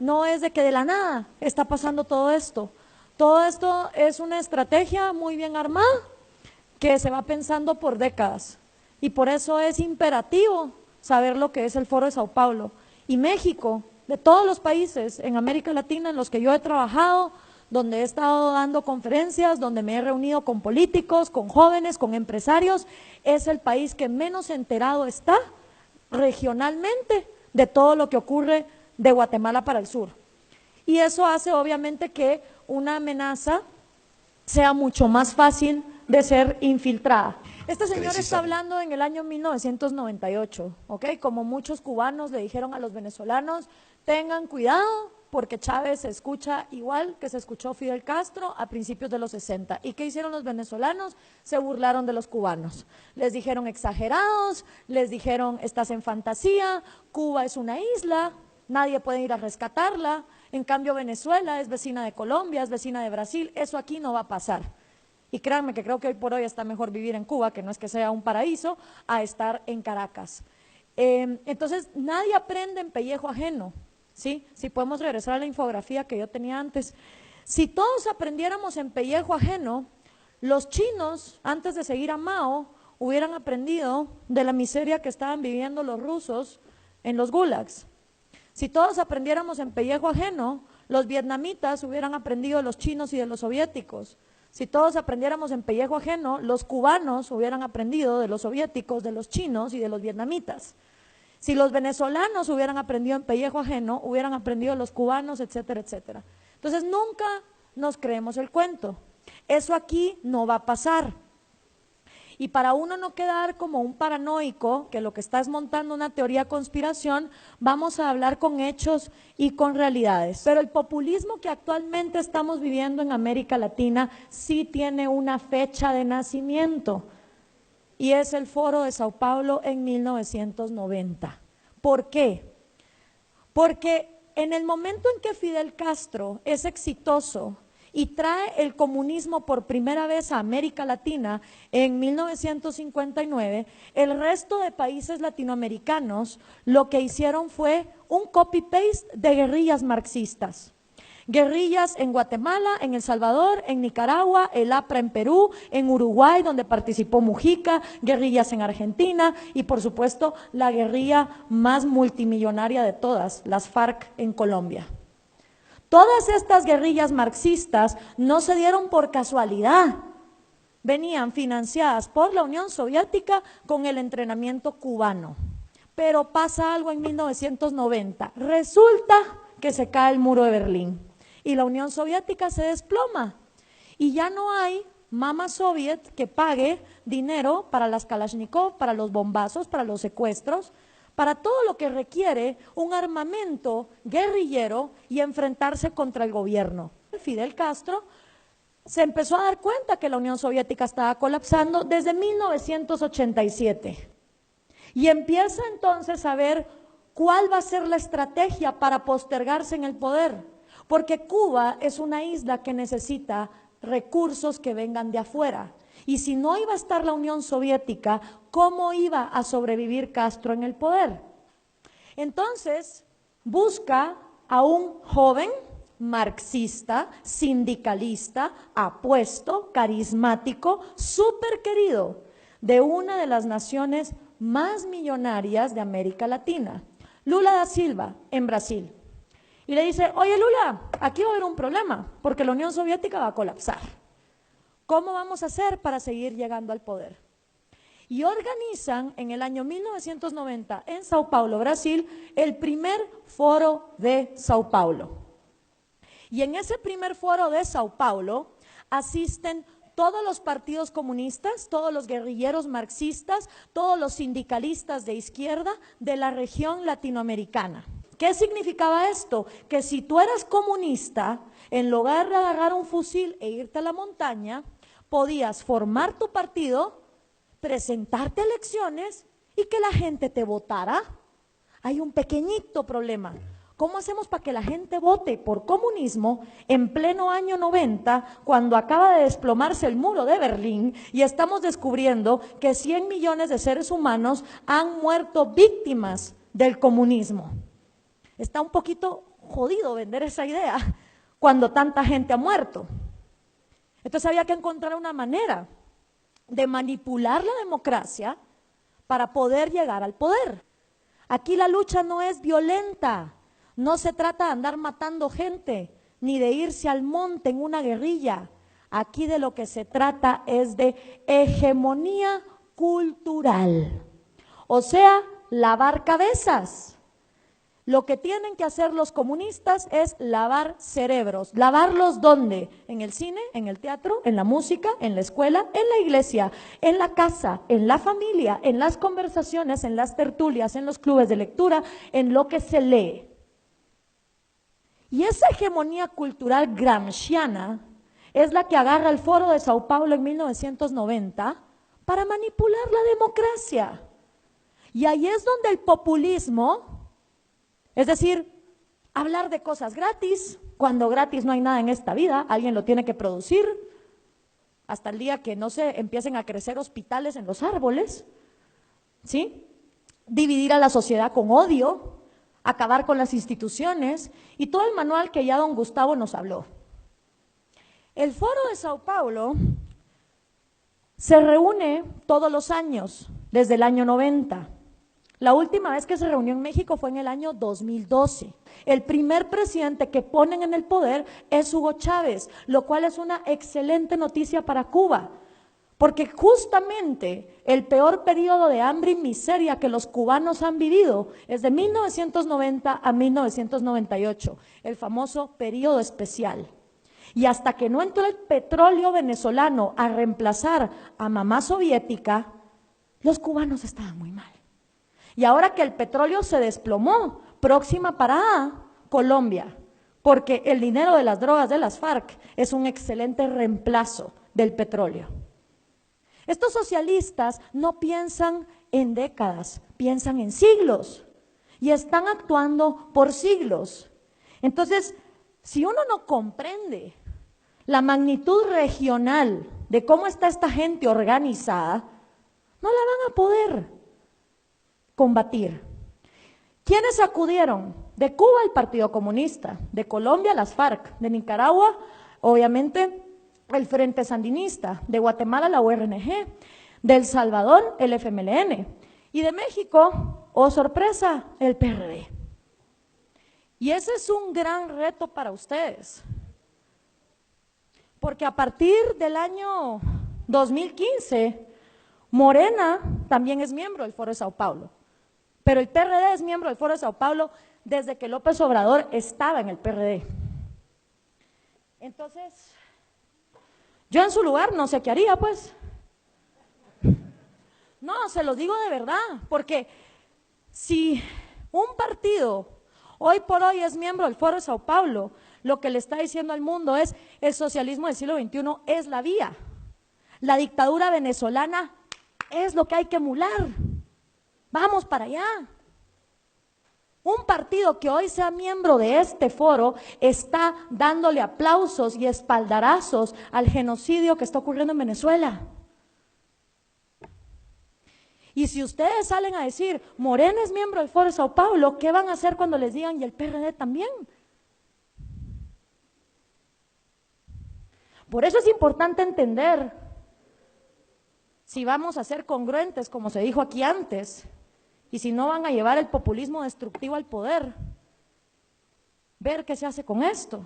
no es de que de la nada está pasando todo esto. Todo esto es una estrategia muy bien armada que se va pensando por décadas. Y por eso es imperativo saber lo que es el Foro de Sao Paulo. Y México, de todos los países en América Latina en los que yo he trabajado, donde he estado dando conferencias, donde me he reunido con políticos, con jóvenes, con empresarios, es el país que menos enterado está regionalmente de todo lo que ocurre de Guatemala para el sur. Y eso hace obviamente que una amenaza sea mucho más fácil de ser infiltrada. Este señor está hablando en el año 1998, ¿ok? Como muchos cubanos le dijeron a los venezolanos, tengan cuidado porque Chávez se escucha igual que se escuchó Fidel Castro a principios de los 60. ¿Y qué hicieron los venezolanos? Se burlaron de los cubanos. Les dijeron exagerados, les dijeron estás en fantasía, Cuba es una isla, nadie puede ir a rescatarla, en cambio Venezuela es vecina de Colombia, es vecina de Brasil, eso aquí no va a pasar. Y créanme que creo que hoy por hoy está mejor vivir en Cuba, que no es que sea un paraíso, a estar en Caracas. Entonces, nadie aprende en pellejo ajeno, ¿sí? Si podemos regresar a la infografía que yo tenía antes. Si todos aprendiéramos en pellejo ajeno, los chinos, antes de seguir a Mao, hubieran aprendido de la miseria que estaban viviendo los rusos en los gulags. Si todos aprendiéramos en pellejo ajeno, los vietnamitas hubieran aprendido de los chinos y de los soviéticos. Si todos aprendiéramos en pellejo ajeno, los cubanos hubieran aprendido de los soviéticos, de los chinos y de los vietnamitas. Si los venezolanos hubieran aprendido en pellejo ajeno, hubieran aprendido de los cubanos, etcétera, etcétera. Entonces nunca nos creemos el cuento. Eso aquí no va a pasar. Y para uno no quedar como un paranoico, que lo que está es montando una teoría de conspiración, vamos a hablar con hechos y con realidades. Pero el populismo que actualmente estamos viviendo en América Latina sí tiene una fecha de nacimiento, y es el Foro de Sao Paulo en 1990. ¿Por qué? Porque en el momento en que Fidel Castro es exitoso y trae el comunismo por primera vez a América Latina en 1959, el resto de países latinoamericanos lo que hicieron fue un copy-paste de guerrillas marxistas. Guerrillas en Guatemala, en El Salvador, en Nicaragua, el APRA en Perú, en Uruguay, donde participó Mujica, guerrillas en Argentina y por supuesto la guerrilla más multimillonaria de todas, las FARC en Colombia. Todas estas guerrillas marxistas no se dieron por casualidad, venían financiadas por la Unión Soviética con el entrenamiento cubano. Pero pasa algo en 1990, resulta que se cae el muro de Berlín y la Unión Soviética se desploma y ya no hay mama soviet que pague dinero para las Kalashnikov, para los bombazos, para los secuestros, para todo lo que requiere un armamento guerrillero y enfrentarse contra el gobierno. Fidel Castro se empezó a dar cuenta que la Unión Soviética estaba colapsando desde 1987 y empieza entonces a ver cuál va a ser la estrategia para postergarse en el poder, porque Cuba es una isla que necesita recursos que vengan de afuera. Y si no iba a estar la Unión Soviética, ¿cómo iba a sobrevivir Castro en el poder? Entonces, busca a un joven marxista, sindicalista, apuesto, carismático, súper querido, de una de las naciones más millonarias de América Latina, Lula da Silva, en Brasil. Y le dice, oye Lula, aquí va a haber un problema, porque la Unión Soviética va a colapsar. ¿Cómo vamos a hacer para seguir llegando al poder? Y organizan en el año 1990 en Sao Paulo, Brasil, el primer foro de Sao Paulo. Y en ese primer foro de Sao Paulo asisten todos los partidos comunistas, todos los guerrilleros marxistas, todos los sindicalistas de izquierda de la región latinoamericana. ¿Qué significaba esto? Que si tú eras comunista, en lugar de agarrar un fusil e irte a la montaña, podías formar tu partido, presentarte a elecciones y que la gente te votara. Hay un pequeñito problema. ¿Cómo hacemos para que la gente vote por comunismo en pleno año 90, cuando acaba de desplomarse el muro de Berlín y estamos descubriendo que 100 millones de seres humanos han muerto víctimas del comunismo? Está un poquito jodido vender esa idea cuando tanta gente ha muerto. Entonces había que encontrar una manera de manipular la democracia para poder llegar al poder. Aquí la lucha no es violenta, no se trata de andar matando gente, ni de irse al monte en una guerrilla. Aquí de lo que se trata es de hegemonía cultural, o sea, lavar cabezas. Lo que tienen que hacer los comunistas es lavar cerebros. ¿Lavarlos dónde? En el cine, en el teatro, en la música, en la escuela, en la iglesia, en la casa, en la familia, en las conversaciones, en las tertulias, en los clubes de lectura, en lo que se lee. Y esa hegemonía cultural gramsciana es la que agarra el Foro de Sao Paulo en 1990 para manipular la democracia. Y ahí es donde el populismo, es decir, hablar de cosas gratis, cuando gratis no hay nada en esta vida, alguien lo tiene que producir, hasta el día que no se empiecen a crecer hospitales en los árboles, ¿sí? Dividir a la sociedad con odio, acabar con las instituciones y todo el manual que ya don Gustavo nos habló. El Foro de Sao Paulo se reúne todos los años, desde el año 90. La última vez que se reunió en México fue en el año 2012. El primer presidente que ponen en el poder es Hugo Chávez, lo cual es una excelente noticia para Cuba, porque justamente el peor periodo de hambre y miseria que los cubanos han vivido es de 1990 a 1998, el famoso periodo especial. Y hasta que no entró el petróleo venezolano a reemplazar a mamá soviética, los cubanos estaban muy mal. Y ahora que el petróleo se desplomó, próxima parada, Colombia, porque el dinero de las drogas de las FARC es un excelente reemplazo del petróleo. Estos socialistas no piensan en décadas, piensan en siglos y están actuando por siglos. Entonces, si uno no comprende la magnitud regional de cómo está esta gente organizada, no la van a poder combatir. ¿Quiénes acudieron? De Cuba el Partido Comunista, de Colombia las FARC, de Nicaragua obviamente el Frente Sandinista, de Guatemala la URNG, de El Salvador el FMLN y de México, oh sorpresa, el PRD. Y ese es un gran reto para ustedes, porque a partir del año 2015, Morena también es miembro del Foro de Sao Paulo. Pero el PRD es miembro del Foro de Sao Paulo desde que López Obrador estaba en el PRD. Entonces, yo en su lugar no sé qué haría, pues. No, se lo digo de verdad, porque si un partido hoy por hoy es miembro del Foro de Sao Paulo, lo que le está diciendo al mundo es: el socialismo del siglo XXI es la vía. La dictadura venezolana es lo que hay que emular. Vamos para allá. Un partido que hoy sea miembro de este foro está dándole aplausos y espaldarazos al genocidio que está ocurriendo en Venezuela. Y si ustedes salen a decir, Morena es miembro del Foro de Sao Paulo, ¿qué van a hacer cuando les digan y el PRD también? Por eso es importante entender si vamos a ser congruentes, como se dijo aquí antes, y si no van a llevar el populismo destructivo al poder, ver qué se hace con esto.